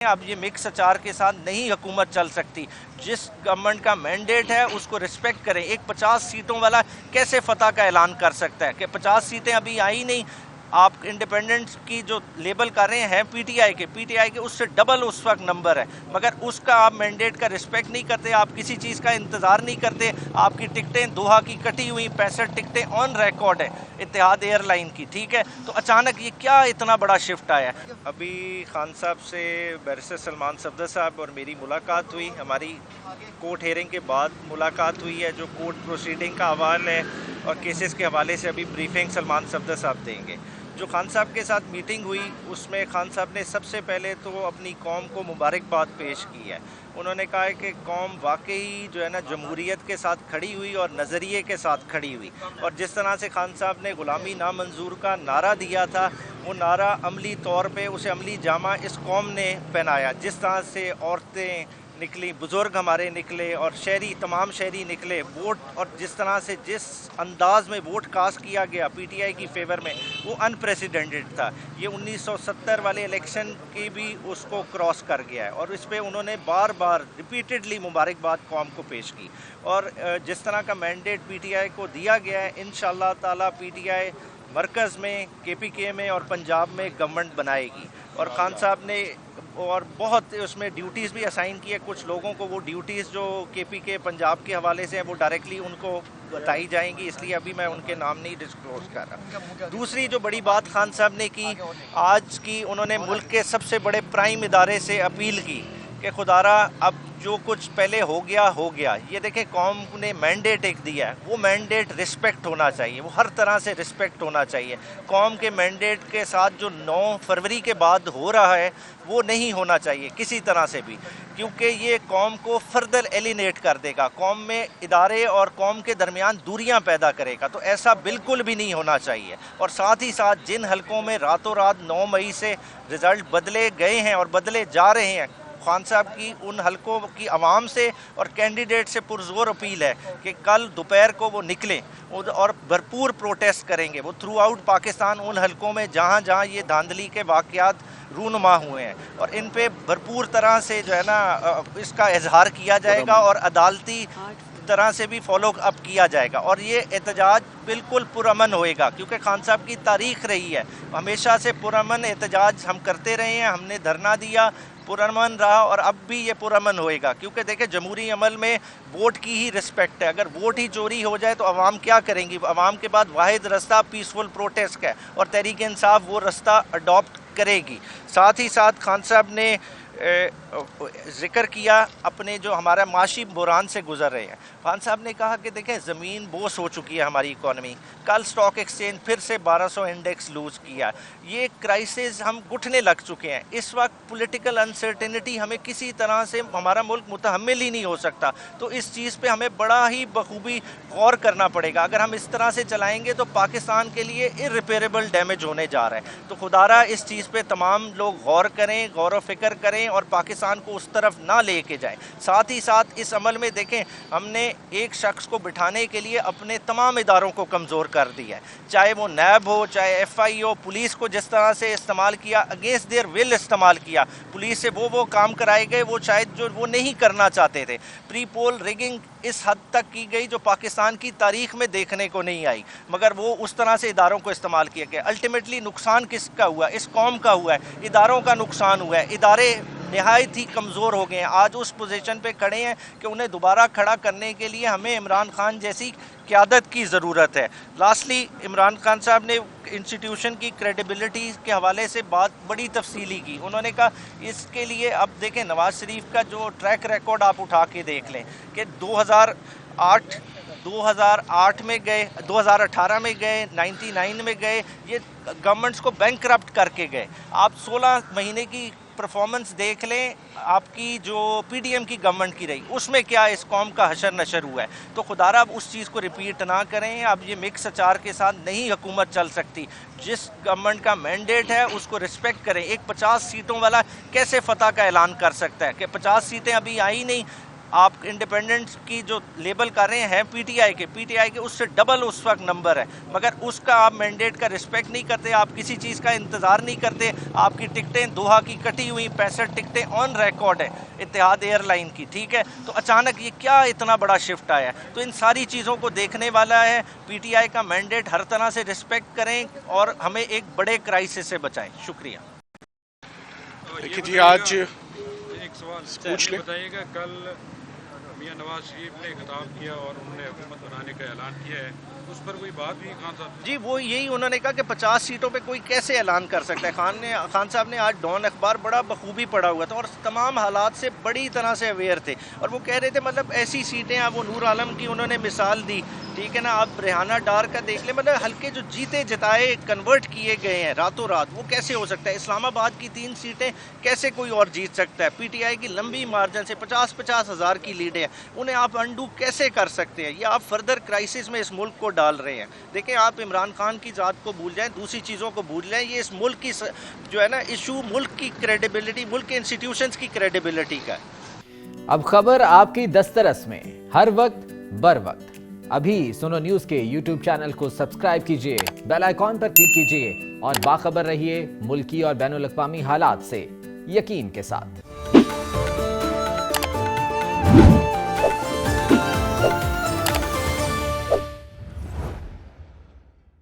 अब ये मिक्स अचार के साथ नहीं हुकूमत चल सकती। जिस गवर्नमेंट का मैंडेट है उसको रिस्पेक्ट करें। एक 50 सीटों वाला कैसे फतह का ऐलान कर सकता है कि 50 सीटें अभी आई नहीं। आप इंडिपेंडेंट की जो लेबल कर रहे हैं पीटीआई के उससे डबल उस वक्त नंबर है, मगर उसका आप मैंडेट का रिस्पेक्ट नहीं करते, आप किसी चीज़ का इंतज़ार नहीं करते। आपकी टिकटें दोहा की कटी हुई 65 टिकटें ऑन रिकॉर्ड है इत्तेहाद एयरलाइन की, ठीक है। तो अचानक ये क्या इतना बड़ा शिफ्ट आया। अभी खान साहब से बैरिस्टर सलमान सफदर साहब और मेरी मुलाकात हुई, हमारी कोर्ट हेयरिंग के बाद मुलाकात हुई है। जो कोर्ट प्रोसीडिंग का हवाल है और केसेस के हवाले से अभी ब्रीफिंग सलमान सफदर साहब देंगे। जो खान साहब के साथ मीटिंग हुई उसमें खान साहब ने सबसे पहले तो अपनी कौम को मुबारकबाद पेश की है। उन्होंने कहा है कि कौम वाकई जो है ना जमहूरियत के साथ खड़ी हुई और नज़रिए के साथ खड़ी हुई, और जिस तरह से खान साहब ने ग़ुलामी नामंजूर का नारा दिया था वो नारा अमली तौर पे उसे अमली जामा इस कौम ने पहनाया। जिस तरह से औरतें निकली, बुज़ुर्ग हमारे निकले और शहरी तमाम शहरी निकले वोट, और जिस तरह से जिस अंदाज में वोट कास्ट किया गया पीटीआई की फेवर में वो अनप्रेसिडेंटेड था। ये 1970 वाले इलेक्शन की भी उसको क्रॉस कर गया है, और इस पर उन्होंने बार बार रिपीटेडली मुबारकबाद कौम को पेश की। और जिस तरह का मैंडेट पीटीआई को दिया गया है इंशाअल्लाह ताला पीटीआई मरकज़ में, केपीके में और पंजाब में गवर्नमेंट बनाएगी। और खान साहब ने और बहुत उसमें ड्यूटीज़ भी असाइन की है कुछ लोगों को। वो ड्यूटीज़ जो केपीके पंजाब के हवाले से हैं वो डायरेक्टली उनको बताई जाएंगी, इसलिए अभी मैं उनके नाम नहीं डिस्क्लोज कर रहा। दूसरी जो बड़ी बात खान साहब ने की आज की, उन्होंने मुल्क के सबसे बड़े प्राइम इदारे से अपील की कि खुदारा अब जो कुछ पहले हो गया। ये देखें कौम ने मैंडेट एक दिया है, वो मैंडेट रिस्पेक्ट होना चाहिए, वो हर तरह से रिस्पेक्ट होना चाहिए। कौम के मैंडेट के साथ जो 9 फरवरी के बाद हो रहा है वो नहीं होना चाहिए किसी तरह से भी, क्योंकि ये कौम को फर्दर एलिनेट कर देगा, कौम में इदारे और कौम के दरमियान दूरियां पैदा करेगा। तो ऐसा बिल्कुल भी नहीं होना चाहिए। और साथ ही साथ जिन हलकों में रातों रात 9 मई से रिज़ल्ट बदले गए हैं और बदले जा रहे हैं, खान साहब की उन हलकों की आवाम से और कैंडिडेट से पुरजोर अपील है कि कल दोपहर को वो निकलें और भरपूर प्रोटेस्ट करेंगे। वो थ्रू आउट पाकिस्तान उन हलकों में जहाँ जहाँ ये धांधली के वाक़यात रूनुमा हुए हैं, और इन पे भरपूर तरह से जो है ना इसका इजहार किया जाएगा और अदालती तरह से भी फॉलो अप किया जाएगा। और ये एहतजाज बिल्कुल पुरअमन होएगा, क्योंकि खान साहब की तारीख रही है हमेशा से पुरअमन एहतजाज हम करते रहे हैं। हमने धरना दिया, पुरअमन रहा, और अब भी ये पुरअमन होएगा, क्योंकि देखें जमहूरी अमल में वोट की ही रिस्पेक्ट है। अगर वोट ही चोरी हो जाए तो अवाम क्या करेंगी। अवाम के बाद वाहिद रास्ता पीसफुल प्रोटेस्ट का है, और तहरीक इंसाफ वो रास्ता अडॉप्ट करेगी। साथ ही साथ खान साहब ने ज़िक्र किया अपने जो हमारा माशी बुरान से गुजर रहे हैं। खान साहब ने कहा कि देखें ज़मीन बोस हो चुकी है हमारी इकॉनमी, कल स्टॉक एक्सचेंज फिर से 1200 इंडेक्स लूज़ किया। ये क्राइसिस हम घुटने लग चुके हैं। इस वक्त पॉलिटिकल अनसर्टेनिटी हमें किसी तरह से हमारा मुल्क मुतहम्मिल ही नहीं हो सकता। तो इस चीज़ पे हमें बड़ा ही बखूबी गौर करना पड़ेगा। अगर हम इस तरह से चलाएँगे तो पाकिस्तान के लिए इर्रिपेरेबल डैमेज होने जा रहा है। तो खुदारा इस चीज़ पर तमाम लोग गौर करें, गौर व फिक्र करें और पाकिस्तान को उस तरफ ना लेके जाएं। साथ ही साथ इस अमल में देखें हमने एक शख्स को बिठाने के लिए अपने तमाम इदारों को कमज़ोर कर दिया है, चाहे वो नैब हो, चाहे एफआई हो। पुलिस को जिस तरह से इस्तेमाल किया, अगेंस्ट देयर विल इस्तेमाल किया। पुलिस से वो काम कराए गए वो शायद जो वो नहीं करना चाहते थे। प्री पोल रिगिंग इस हद तक की गई जो पाकिस्तान की तारीख में देखने को नहीं आई, मगर वो उस तरह से इदारों को इस्तेमाल किया गया। अल्टीमेटली नुकसान किसका हुआ? इस कौम का हुआ है, इदारों का नुकसान हुआ है। इदारे नहायत ही कमज़ोर हो गए हैं, आज उस पोजीशन पे खड़े हैं कि उन्हें दोबारा खड़ा करने के लिए हमें इमरान खान जैसी क़यादत की ज़रूरत है। लास्टली इमरान खान साहब ने इंस्टीट्यूशन की क्रेडिबिलिटी के हवाले से बात बड़ी तफसीली की। उन्होंने कहा इसके लिए अब देखें नवाज़ शरीफ का जो ट्रैक रिकॉर्ड आप उठा के देख लें कि 2008 में गए, 2018 में गए, 99 में गए, ये गवर्नमेंट्स को बैंकरप्ट करके गए। आप 16 महीने की परफॉर्मेंस देख लें आपकी जो पीडीएम की गवर्नमेंट की रही, उसमें क्या इस कौम का हशर नशर हुआ है। तो खुदारा अब उस चीज़ को रिपीट ना करें। अब ये मिक्स अचार के साथ नहीं हुकूमत चल सकती। जिस गवर्नमेंट का मैंडेट है उसको रिस्पेक्ट करें। एक 50 सीटों वाला कैसे फतह का ऐलान कर सकता है कि 50 सीटें अभी आई नहीं। آپ انڈیپینڈنٹ کی جو لیبل کر رہے ہیں پی ٹی آئی کے اس سے ڈبل اس وقت نمبر ہے، مگر اس کا آپ مینڈیٹ کا رسپیکٹ نہیں کرتے، آپ کسی چیز کا انتظار نہیں کرتے. آپ کی ٹکٹیں دوحہ کی کٹی ہوئی 65 ٹکٹیں آن ریکارڈ ہے اتحاد ایئر لائن کی، ٹھیک ہے. تو اچانک یہ کیا اتنا بڑا شفٹ آیا ہے؟ تو ان ساری چیزوں کو دیکھنے والا ہے. پی ٹی آئی کا مینڈیٹ ہر طرح سے رسپیکٹ کریں اور ہمیں ایک بڑے کرائسس سے بچائیں. شکریہ. دیکھیے جی، آج ایک سوال پوچھ لیں. بتائیے گا، کل میاں نواز شریف نے خطاب کیا اور انہوں نے حکومت بنانے کا اعلان کیا ہے، اس پر کوئی بات بھی خان صاحب؟ جی وہ یہی انہوں نے کہا کہ 50 سیٹوں پہ کوئی کیسے اعلان کر سکتا ہے. خان صاحب نے آج ڈان اخبار بڑا بخوبی پڑھا ہوا تھا اور تمام حالات سے بڑی طرح سے اویئر تھے، اور وہ کہہ رہے تھے مطلب ایسی سیٹیں، اب وہ نور عالم کی انہوں نے مثال دی، ٹھیک ہے نا. آپ ریحانہ ڈار کا دیکھ لیں، مطلب حلقے جو جیتے جتائے کنورٹ کیے گئے ہیں راتوں رات، وہ کیسے ہو سکتا ہے؟ اسلام آباد کی 3 سیٹیں کیسے کوئی اور جیت سکتا ہے؟ پی ٹی آئی کی لمبی مارجن سے 50 ہزار کی لیڈ ہے، انہیں آپ انڈو کیسے کر سکتے ہیں؟ یہ آپ فردر کرائسس میں اس ملک کو ڈال رہے ہیں. دیکھیں، آپ عمران خان کی ذات کو بھول جائیں، دوسری چیزوں کو بھول جائیں. یہ اس ملک کی جو ہے نا ایشو ملک کی کریڈیبلٹی، ملک کے انسٹیٹیوشنز کی کریڈیبلٹی کا ہے. اب خبر آپ کی دسترس میں ہر وقت بر وقت. ابھی سنو نیوز کے یوٹیوب چینل کو سبسکرائب کیجئے، بیل آئیکن پر کلک کیجئے اور باخبر رہیے ملکی اور بین الاقوامی حالات سے یقین کے ساتھ.